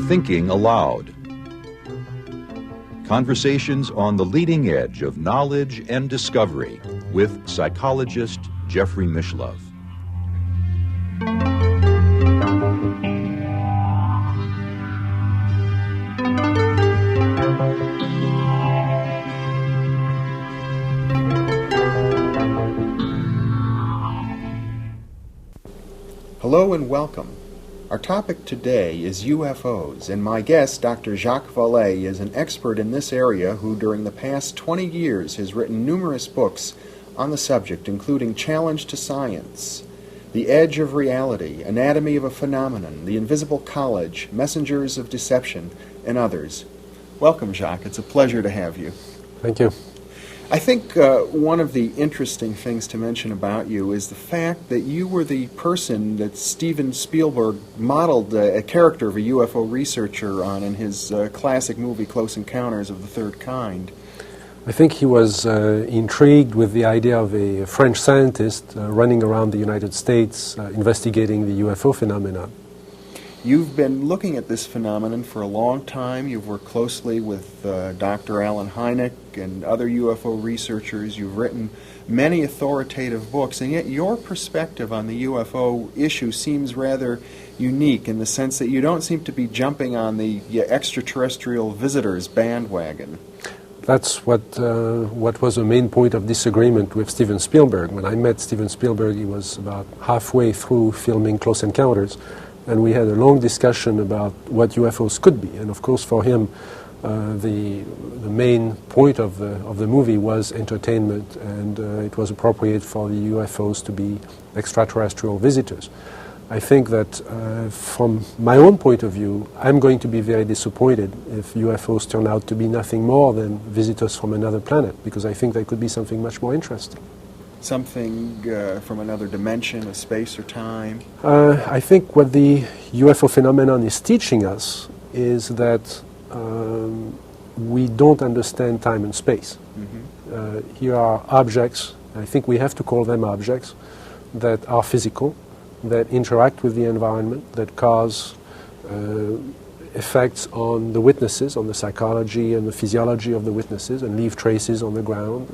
Thinking Aloud. Conversations on the leading edge of knowledge and discovery with psychologist Jeffrey Mishlove. Hello and welcome. Our topic today is UFOs, and my guest, Dr. Jacques Vallee, is an expert in this area who during the past 20 years has written numerous books on the subject, including Challenge to Science, The Edge of Reality, Anatomy of a Phenomenon, The Invisible College, Messengers of Deception, and others. Welcome, Jacques. It's a pleasure to have you. Thank you. I think one of the interesting things to mention about you is the fact that you were the person that Steven Spielberg modeled a character of a UFO researcher on in his classic movie Close Encounters of the Third Kind. I think he was intrigued with the idea of a French scientist running around the United States investigating the UFO phenomena. You've been looking at this phenomenon for a long time. You've worked closely with Dr. Alan Hynek and other UFO researchers. You've written many authoritative books, and yet your perspective on the UFO issue seems rather unique in the sense that you don't seem to be jumping on the extraterrestrial visitors bandwagon. That's what was the main point of disagreement with Steven Spielberg. When I met Steven Spielberg, he was about halfway through filming Close Encounters, and we had a long discussion about what UFOs could be. And of course, for him, the main point of the movie was entertainment, and it was appropriate for the UFOs to be extraterrestrial visitors. I think that from my own point of view, I'm going to be very disappointed if UFOs turn out to be nothing more than visitors from another planet, because I think they could be something much more interesting. Something from another dimension of space or time? I think what the UFO phenomenon is teaching us is that we don't understand time and space. Mm-hmm. Here are objects, I think we have to call them objects, that are physical, that interact with the environment, that cause effects on the witnesses, on the psychology and the physiology of the witnesses, and leave traces on the ground,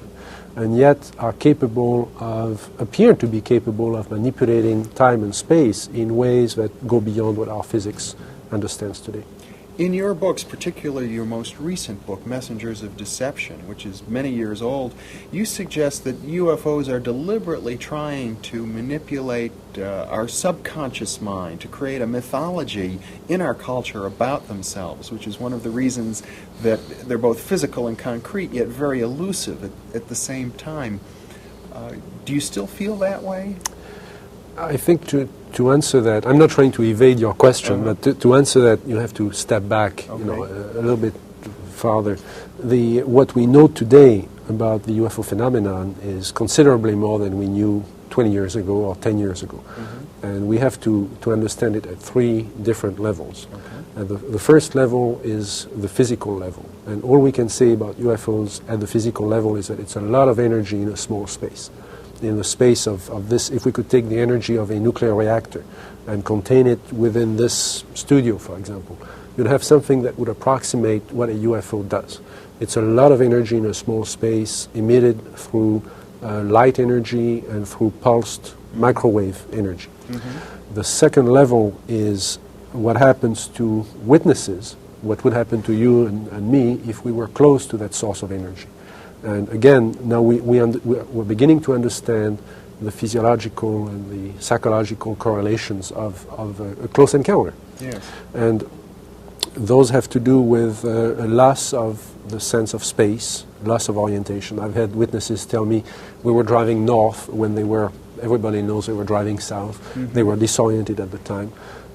and yet are capable of, appear to be capable of manipulating time and space in ways that go beyond what our physics understands today. In your books, particularly your most recent book, Messengers of Deception, which is many years old, you suggest that UFOs are deliberately trying to manipulate our subconscious mind, to create a mythology in our culture about themselves, which is one of the reasons that they're both physical and concrete, yet very elusive at the same time. Do you still feel that way? I think to answer that, I'm not trying to evade your question, but to answer that, you have to step back, okay, a little bit farther. What we know today about the UFO phenomenon is considerably more than we knew 20 years ago or 10 years ago. Mm-hmm. And we have to understand it at three different levels. Okay. And the first level is the physical level. And all we can say about UFOs at the physical level is that it's a lot of energy in a small space. In the space of this, if we could take the energy of a nuclear reactor and contain it within this studio, for example, you'd have something that would approximate what a UFO does. It's a lot of energy in a small space, emitted through light energy and through pulsed microwave energy. Mm-hmm. The second level is what happens to witnesses, what would happen to you and me if we were close to that source of energy. And again, now we're beginning to understand the physiological and the psychological correlations of a close encounter. Yes. And those have to do with a loss of the sense of space, loss of orientation. I've had witnesses tell me we were driving north when everybody knows they were driving south. Mm-hmm. They were disoriented at the time.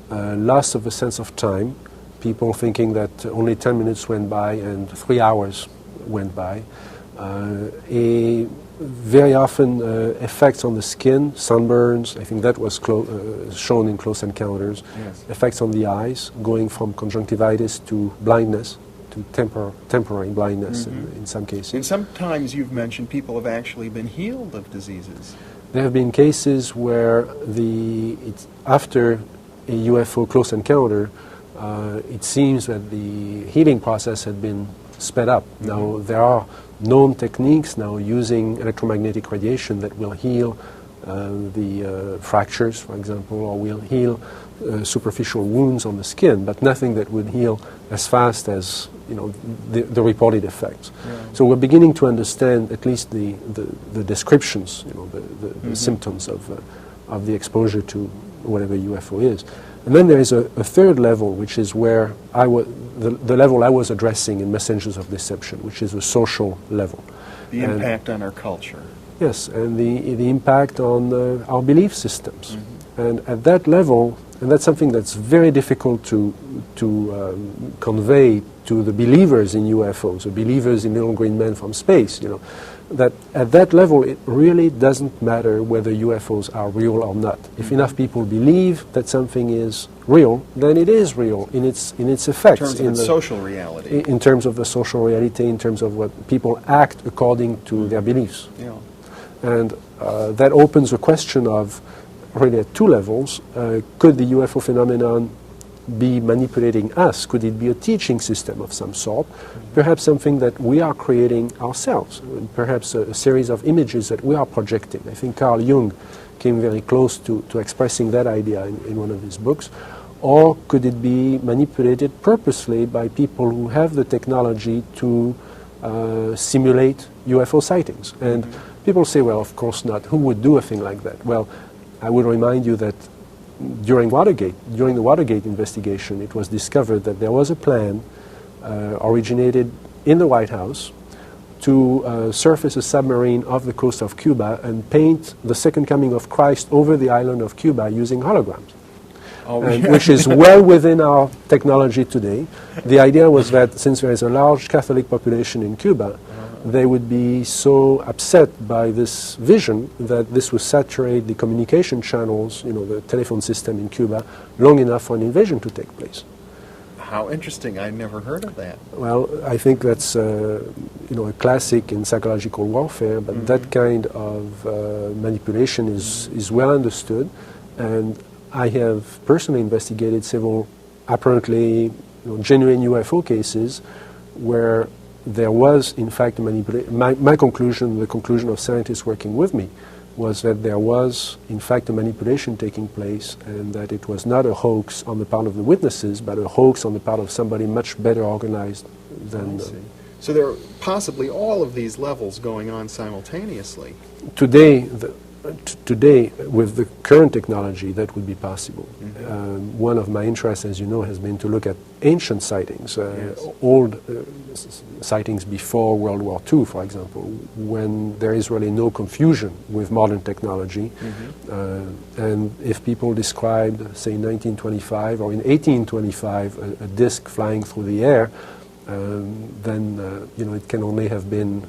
Loss of a sense of time, people thinking that only 10 minutes went by and 3 hours went by. Very often effects on the skin, sunburns. I think that was shown in Close Encounters. Yes. Effects on the eyes, going from conjunctivitis to blindness, to temporary blindness in some cases. And sometimes you've mentioned people have actually been healed of diseases. There have been cases where after a UFO close encounter, it seems that the healing process had been sped up. Mm-hmm. Now, there are known techniques now using electromagnetic radiation that will heal the fractures, for example, or will heal superficial wounds on the skin, but nothing that would heal as fast as the reported effects. Yeah. So we're beginning to understand at least the descriptions, the symptoms of the exposure to whatever UFO is. And then there is a third level, which is where the level I was addressing in Messengers of Deception, which is a social level. The impact on our culture. Yes, and the impact on our belief systems. Mm-hmm. And at that level, and that's something that's very difficult to convey to the believers in UFOs, the believers in little green men from space, that at that level it really doesn't matter whether UFOs are real or not. If Mm-hmm. enough people believe that something is real, then it is real in its effects. In terms of its social reality. In terms of the social reality, in terms of what people act according to their beliefs. Yeah. And that opens a question of, really at two levels, could the UFO phenomenon be manipulating us? Could it be a teaching system of some sort? Mm-hmm. Perhaps something that we are creating ourselves, perhaps a series of images that we are projecting. I think Carl Jung came very close to expressing that idea in one of his books. Or could it be manipulated purposely by people who have the technology to simulate UFO sightings? And people say, well, of course not. Who would do a thing like that? Well, I would remind you that during the Watergate investigation, it was discovered that there was a plan originated in the White House to surface a submarine off the coast of Cuba and paint the second coming of Christ over the island of Cuba using holograms. Which is well within our technology today. The idea was that since there is a large Catholic population in Cuba, they would be so upset by this vision that this would saturate the communication channels, the telephone system in Cuba, long enough for an invasion to take place. How interesting. I'd never heard of that. Well, I think that's a classic in psychological warfare, but that kind of manipulation is well understood, and I have personally investigated several apparently genuine UFO cases where there was, in fact, a manipulation. My conclusion, the conclusion of scientists working with me, was that there was, in fact, a manipulation taking place, and that it was not a hoax on the part of the witnesses, but a hoax on the part of somebody much better organized than... So there are possibly all of these levels going on simultaneously. Today, with the current technology, that would be possible. Mm-hmm. One of my interests, as you know, has been to look at ancient sightings, old sightings before World War II, for example, when there is really no confusion with modern technology. Mm-hmm. And if people described, say, in 1925 or in 1825, a disc flying through the air, then it can only have been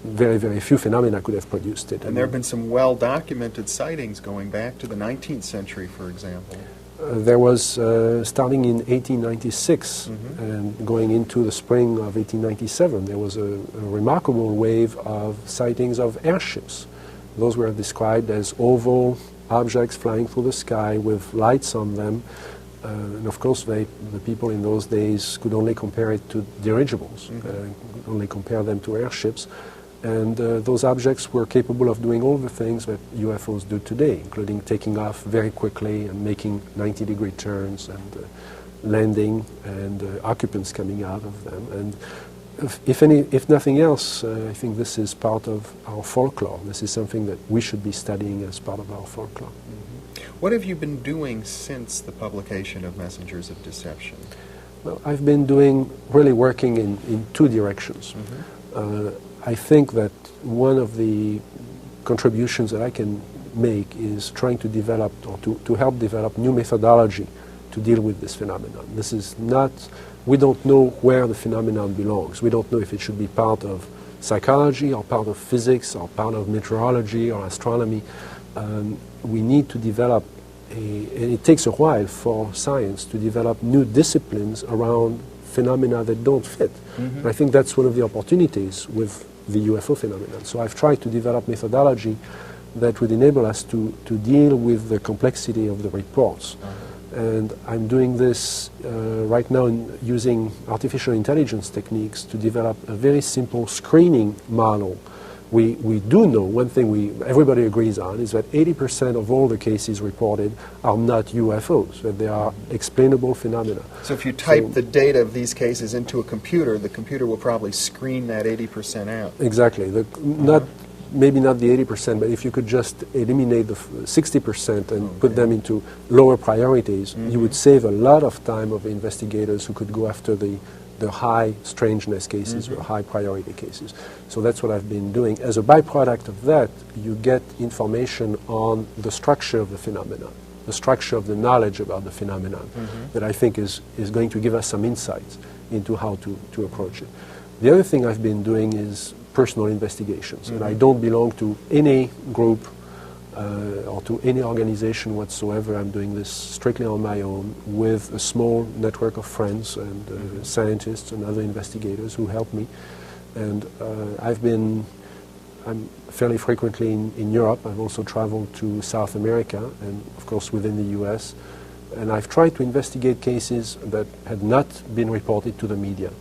very, very few phenomena could have produced it. And there have been some well-documented sightings going back to the 19th century, for example. There was, starting in 1896 and going into the spring of 1897, there was a remarkable wave of sightings of airships. Those were described as oval objects flying through the sky with lights on them. And of course, the people in those days could only compare it to dirigibles, could only compare them to airships. And those objects were capable of doing all the things that UFOs do today, including taking off very quickly and making 90-degree turns and landing and occupants coming out of them. And if nothing else, I think this is part of our folklore. This is something that we should be studying as part of our folklore. What have you been doing since the publication of Messengers of Deception? Well, I've been really working in two directions. I think that one of the contributions that I can make is trying to develop or to help develop new methodology to deal with this phenomenon. This is not, we don't know where the phenomenon belongs. We don't know if it should be part of psychology or part of physics or part of meteorology or astronomy. We need to develop and it takes a while for science to develop new disciplines around phenomena that don't fit. And I think that's one of the opportunities with the UFO phenomenon. So I've tried to develop methodology that would enable us to deal with the complexity of the reports. And I'm doing this right now using artificial intelligence techniques to develop a very simple screening model. We do know one thing everybody agrees on is that 80% of all the cases reported are not UFOs, that they are explainable phenomena. So if you type the data of these cases into a computer, the computer will probably screen that 80% out. Exactly. Maybe not the 80%, but if you could just eliminate the 60% and put them into lower priorities, you would save a lot of time of investigators who could go after the high strangeness cases or high priority cases. So that's what I've been doing. As a byproduct of that, you get information on the structure of the phenomena, the structure of the knowledge about the phenomenon that I think is going to give us some insights into how to approach it. The other thing I've been doing is personal investigations, and I don't belong to any group or to any organization whatsoever. I'm doing this strictly on my own with a small network of friends and scientists and other investigators who help me. And I'm fairly frequently in Europe. I've also traveled to South America and, of course, within the US. And I've tried to investigate cases that had not been reported to the media,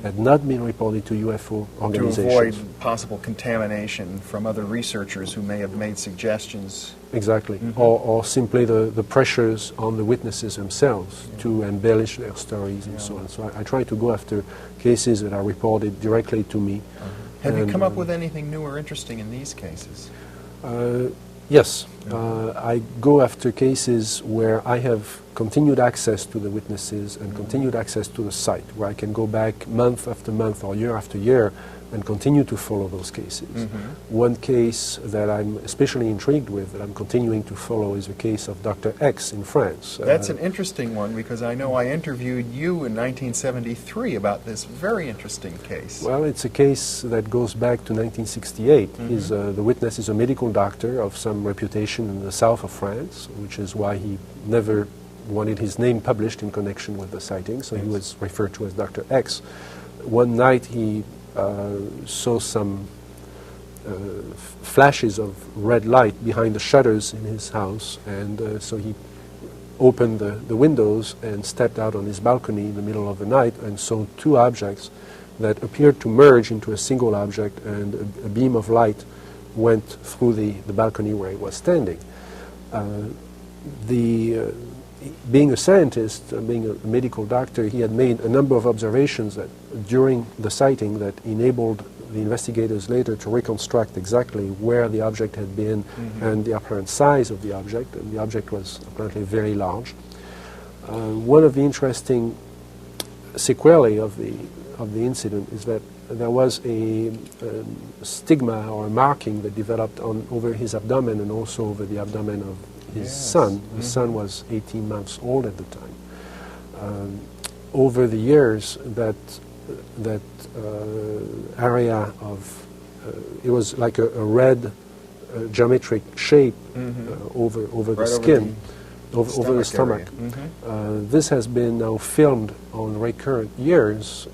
had not been reported to UFO organizations. To avoid possible contamination from other researchers who may have made suggestions. Exactly. Or simply the pressures on the witnesses themselves to embellish their stories and so on. So I try to go after cases that are reported directly to me. Have you come up with anything new or interesting in these cases? Yes. I go after cases where I have continued access to the witnesses and continued access to the site, where I can go back month after month or year after year and continue to follow those cases. One case that I'm especially intrigued with, that I'm continuing to follow, is the case of Dr. X in France. That's an interesting one, because I know I interviewed you in 1973 about this very interesting case. Well, it's a case that goes back to 1968. The witness is a medical doctor of some reputation in the south of France, which is why he never wanted his name published in connection with the sighting, so he was referred to as Dr. X. One night he saw some flashes of red light behind the shutters in his house, and so he opened the windows and stepped out on his balcony in the middle of the night and saw two objects that appeared to merge into a single object, and a beam of light went through the balcony where he was standing. Being a scientist, being a medical doctor, he had made a number of observations that during the sighting that enabled the investigators later to reconstruct exactly where the object had been and the apparent size of the object, and the object was apparently very large. One of the interesting sequelae of the incident is that there was a stigma or a marking that developed over his abdomen and also over the abdomen of his son. The son was 18 months old at the time. Over the years, that area of it was like a red geometric shape over the skin, over the stomach. This has been now filmed on recurrent years.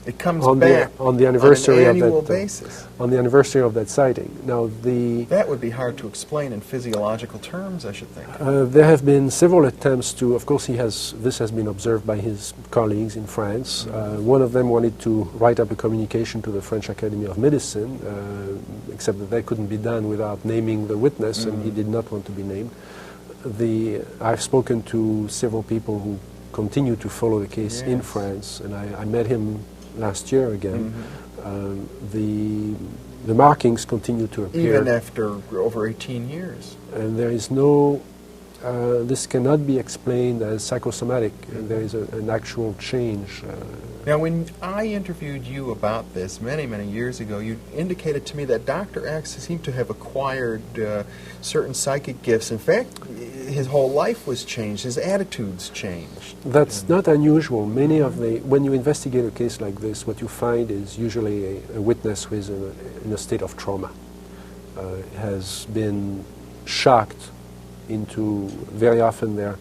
It comes on back on the anniversary on an annual of that basis. On the anniversary of that sighting. Now that would be hard to explain in physiological terms, I should think. There have been several attempts to. Of course, this has been observed by his colleagues in France. One of them wanted to write up a communication to the French Academy of Medicine, except that couldn't be done without naming the witness, and he did not want to be named. I've spoken to several people who continue to follow the case in France, and I met him last year again. The markings continue to appear. Even after over 18 years. And there is no, this cannot be explained as psychosomatic. There is an actual change. Now, when I interviewed you about this many, many years ago, you indicated to me that Dr. X seemed to have acquired certain psychic gifts. In fact, his whole life was changed. His attitudes changed. That's not unusual. When you investigate a case like this, what you find is usually a witness who is in a state of trauma, has been shocked into, very often, their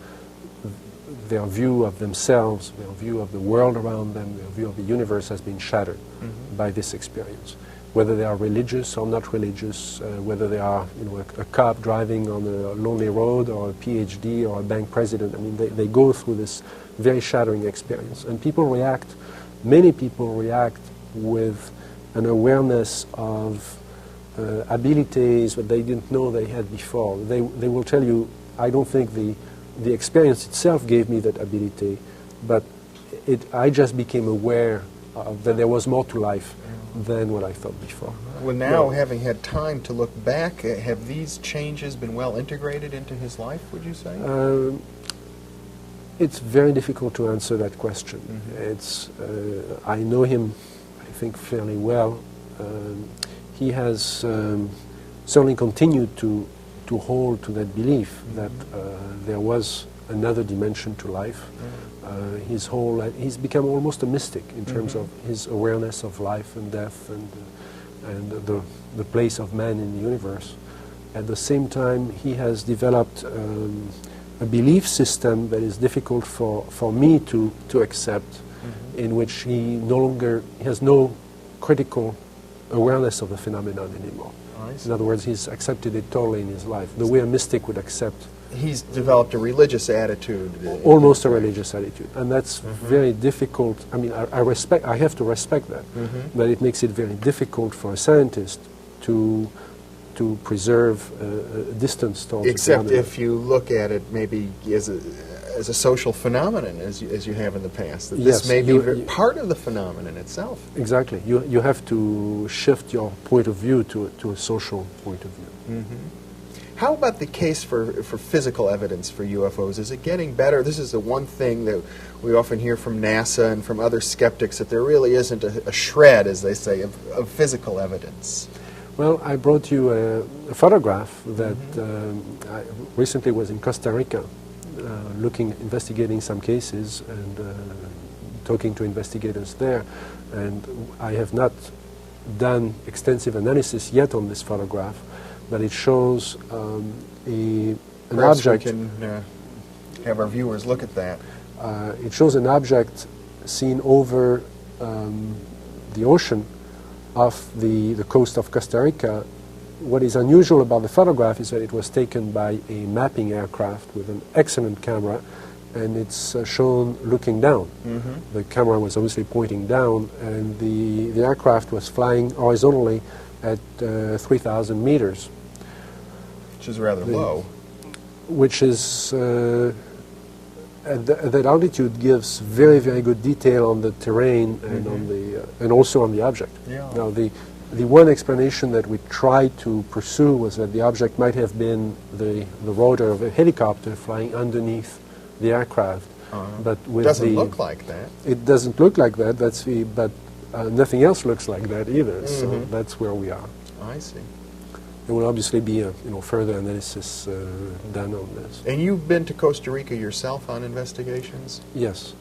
view of themselves, their view of the world around them, their view of the universe has been shattered by this experience. whether they are religious or not religious, whether they are a cop driving on a lonely road or a PhD or a bank president. I mean, they go through this very shattering experience. And people react, many people react with an awareness of abilities that they didn't know they had before. They will tell you, I don't think the experience itself gave me that ability, but I just became aware that there was more to life than what I thought before. Well, now, having had time to look back, have these changes been well integrated into his life, would you say? It's very difficult to answer that question. I know him, I think, fairly well. He has certainly continued to hold to that belief that there was another dimension to life. He's become almost a mystic in terms of his awareness of life and death and the place of man in the universe. At the same time, he has developed a belief system that is difficult for me to accept, in which he has no critical awareness of the phenomenon anymore. In other words, he's accepted it totally in his life, the way a mystic would accept. He's developed a religious attitude. Almost a religious attitude, and that's very difficult. I mean, I have to respect that, but it makes it very difficult for a scientist to preserve a distance towards Except the if you look at it maybe as a social phenomenon, as you have in the past. That Yes, this may be part of the phenomenon itself. Exactly. You have to shift your point of view to a social point of view. How about the case for physical evidence for UFOs? Is it getting better? This is the one thing that we often hear from NASA and from other skeptics, that there really isn't a shred, as they say, of physical evidence. Well, I brought you a photograph that I recently was in Costa Rica, investigating some cases and talking to investigators there. And I have not done extensive analysis yet on this photograph, but it shows an object. We can have our viewers look at that. It shows an object seen over the ocean off the coast of Costa Rica. What is unusual about the photograph is that it was taken by a mapping aircraft with an excellent camera, and it's shown looking down. The camera was obviously pointing down, and the aircraft was flying horizontally at 3,000 meters. Which is rather low. Which is, at that altitude gives very, very good detail on the terrain and on and also on the object. Yeah. Now, the one explanation that we tried to pursue was that the object might have been the rotor of a helicopter flying underneath the aircraft. But with doesn't look like that. It doesn't look like that. But nothing else looks like that either. So that's where we are. I see. There will obviously be a further analysis done on this. And you've been to Costa Rica yourself on investigations? Yes.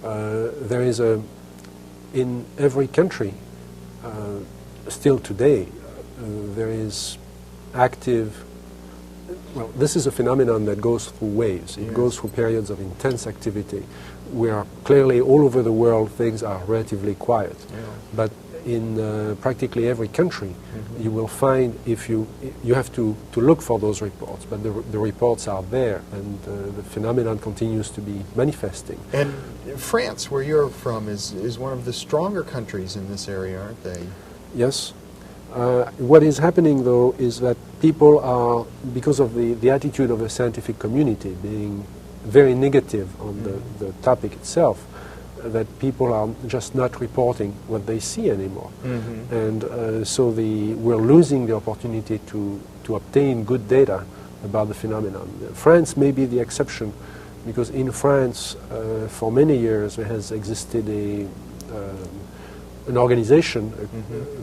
There is in every country, still today, there is active. Well, this is a phenomenon that goes through waves. It goes through periods of intense activity, where clearly all over the world things are relatively quiet. But in practically every country, you will find, if you have to look for those reports, but the reports are there, and the phenomenon continues to be manifesting. And France, where you're from, is one of the stronger countries in this area, aren't they? Yes. What is happening, though, is that people are, because of the attitude of the scientific community being very negative on the topic itself, that people are just not reporting what they see anymore. And so we're losing the opportunity to obtain good data about the phenomenon. France may be the exception, because in France, for many years, there has existed an organization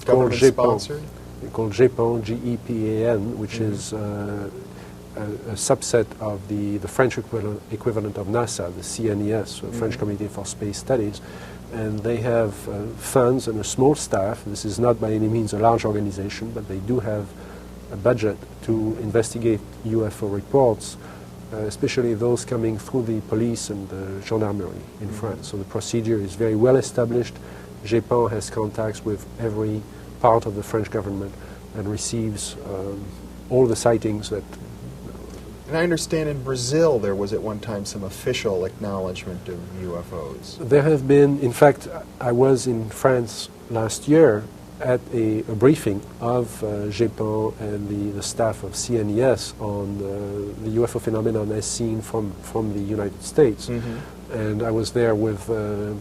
called GEPAN, G-E-P-A-N, which is a subset of the French equivalent of NASA, the CNES, French Committee for Space Studies, and they have funds and a small staff. This is not by any means a large organization, but they do have a budget to investigate UFO reports, especially those coming through the police and the gendarmerie in France. So the procedure is very well established. GEPAN has contacts with every part of the French government and receives all the sightings that. And I understand in Brazil there was at one time some official acknowledgement of UFOs. There have been, in fact, I was in France last year at a briefing of Jeffery and the staff of CNES on the UFO phenomenon as seen from the United States. Mm-hmm. And I was there with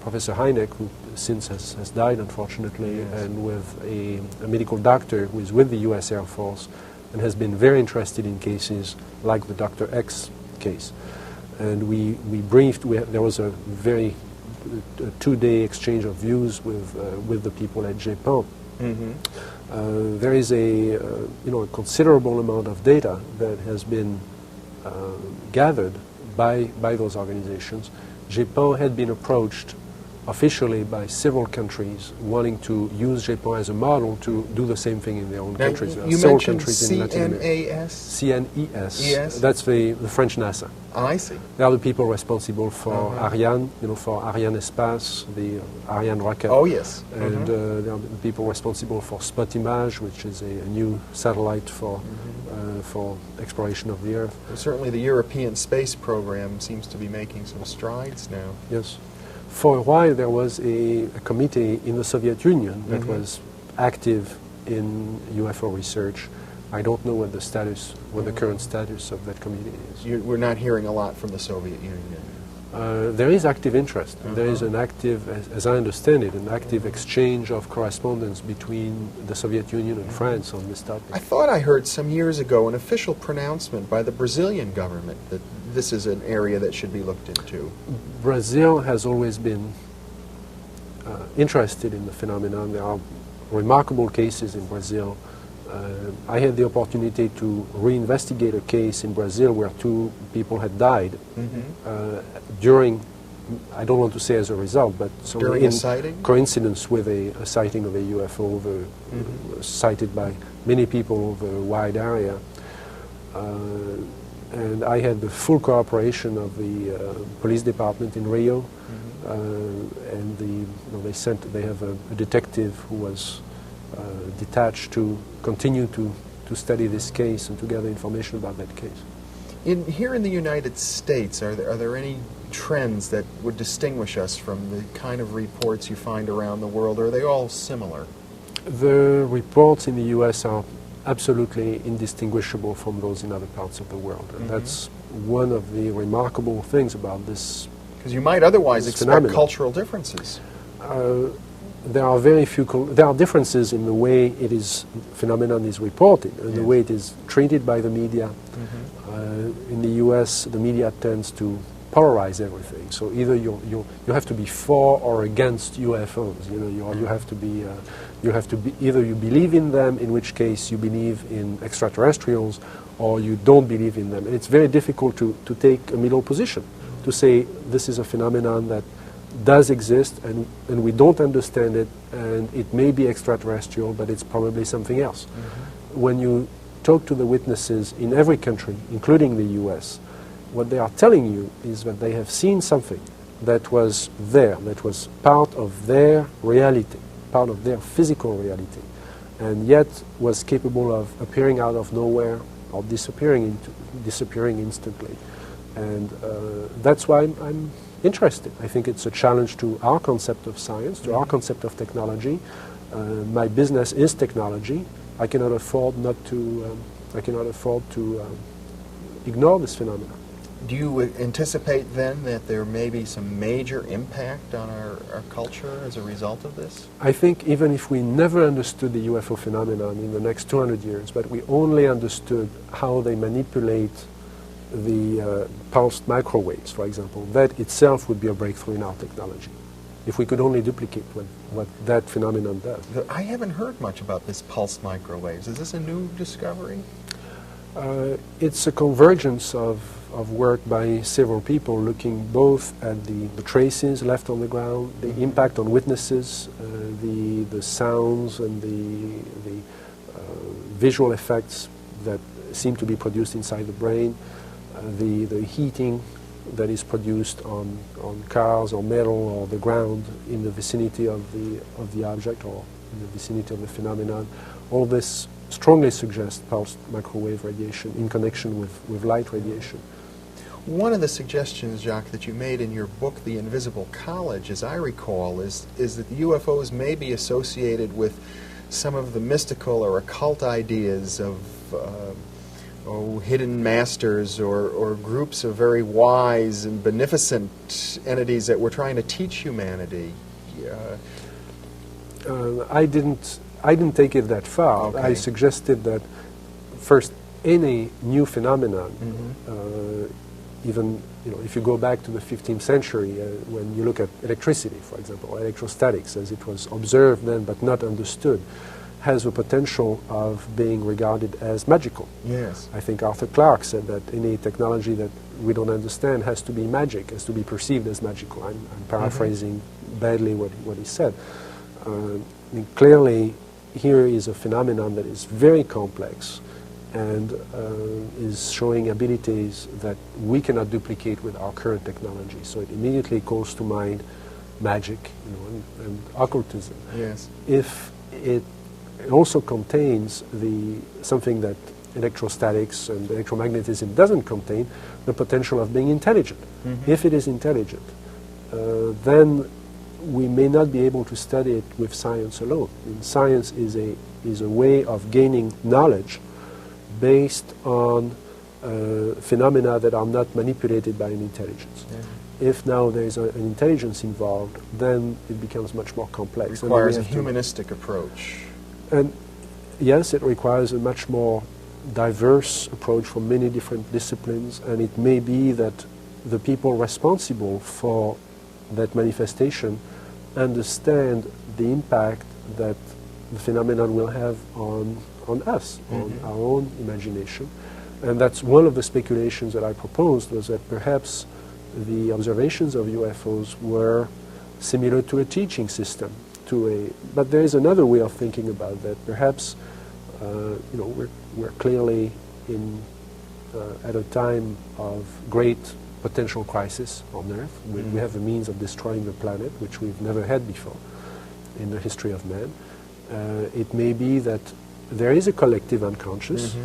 Professor Heineck, who since has died, unfortunately, yes. And with a medical doctor who is with the U.S. Air Force and has been very interested in cases like the Dr. X case. And we briefed, there was a very two-day exchange of views with the people at Jeffery. Mm-hmm. There is a considerable amount of data that has been gathered by those organizations. Jeffery had been approached officially by several countries wanting to use Jeffery as a model to do the same thing in their own countries. There are several countries in Latin America. CNES. ES? That's the French NASA. Oh, I see. They are the people responsible for Ariane, for Ariane Espace, the Ariane rocket. Oh, yes. And they are the people responsible for Spotimage, which is a new satellite for exploration of the Earth. Well, certainly the European space program seems to be making some strides now. Yes. For a while there was a committee in the Soviet Union that was active in UFO research. I don't know what the current status of that committee is. We're not hearing a lot from the Soviet Union. There is active interest. There is an active, as I understand it, an active exchange of correspondence between the Soviet Union and France on this topic. I thought I heard some years ago an official pronouncement by the Brazilian government that this is an area that should be looked into. Brazil has always been interested in the phenomenon. There are remarkable cases in Brazil. I had the opportunity to reinvestigate a case in Brazil where two people had died during, I don't want to say as a result, but during a sighting? Coincidence with a sighting of a UFO sighted by many people over a wide area. And I had the full cooperation of the police department in Rio, and they have a detective who was detached to continue to study this case and to gather information about that case. Here in the United States, are there any trends that would distinguish us from the kind of reports you find around the world, or are they all similar? The reports in the U.S. are absolutely indistinguishable from those in other parts of the world. And that's one of the remarkable things about this. Because you might otherwise expect phenomenon. Cultural differences. There are very few. There are differences in the way phenomenon is reported and the way it is treated by the media. In the U.S., the media tends to polarize everything. So either you have to be for or against UFOs. You have to be either you believe in them, in which case you believe in extraterrestrials, or you don't believe in them. And it's very difficult to take a middle position, to say this is a phenomenon that does exist and we don't understand it, and it may be extraterrestrial, but it's probably something else. When you talk to the witnesses in every country, including the U.S., what they are telling you is that they have seen something that was there, that was part of their reality, part of their physical reality, and yet was capable of appearing out of nowhere or disappearing instantly. And that's why I'm interested. I think it's a challenge to our concept of science, to our concept of technology. My business is technology. I cannot afford to ignore this phenomenon. Do you anticipate then that there may be some major impact on our culture as a result of this? I think even if we never understood the UFO phenomenon in the next 200 years, but we only understood how they manipulate the pulsed microwaves, for example, that itself would be a breakthrough in our technology. If we could only duplicate what that phenomenon does. I haven't heard much about this pulsed microwaves. Is this a new discovery? It's a convergence of work by several people looking both at the traces left on the ground, the impact on witnesses, the sounds and the visual effects that seem to be produced inside the brain, the heating that is produced on cars or metal or the ground in the vicinity of the object or in the vicinity of the phenomenon. All this strongly suggests pulsed microwave radiation in connection with light radiation. One of the suggestions, Jacques, that you made in your book, The Invisible College, as I recall, is that the UFOs may be associated with some of the mystical or occult ideas of hidden masters or groups of very wise and beneficent entities that were trying to teach humanity. I didn't take it that far. Okay. I suggested that first, any new phenomenon, even if you go back to the 15th century, when you look at electricity, for example, or electrostatics, as it was observed then but not understood, has the potential of being regarded as magical. Yes. I think Arthur Clarke said that any technology that we don't understand has to be magic, has to be perceived as magical. I'm paraphrasing badly what he said. Clearly, here is a phenomenon that is very complex and is showing abilities that we cannot duplicate with our current technology. So it immediately calls to mind magic, and occultism. Yes. If it also contains something that electrostatics and electromagnetism doesn't contain, the potential of being intelligent. If it is intelligent, then we may not be able to study it with science alone. And science is a way of gaining knowledge based on phenomena that are not manipulated by an intelligence. If now there is an intelligence involved, then it becomes much more complex. It requires a humanistic approach. And yes, it requires a much more diverse approach from many different disciplines, and it may be that the people responsible for that manifestation understand the impact that the phenomenon will have on us, on our own imagination. And that's one of the speculations that I proposed, was that perhaps the observations of UFOs were similar to a teaching system. But there is another way of thinking about that. Perhaps we're clearly at a time of great potential crisis on Earth. We have the means of destroying the planet, which we've never had before in the history of man. It may be that there is a collective unconscious.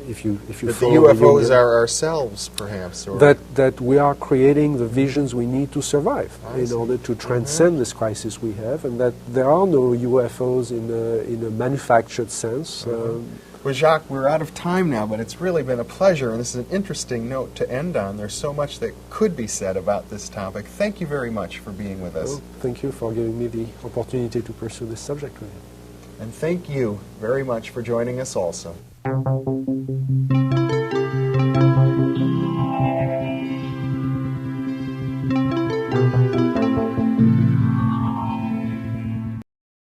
If you that the follow UFOs the are ourselves, perhaps, or that we are creating the visions we need to survive in order to transcend this crisis we have, and that there are no UFOs in a manufactured sense. Well, Jacques, we're out of time now, but it's really been a pleasure, and this is an interesting note to end on. There's so much that could be said about this topic. Thank you very much for being with us. Well, thank you for giving me the opportunity to pursue this subject with you. And thank you very much for joining us also.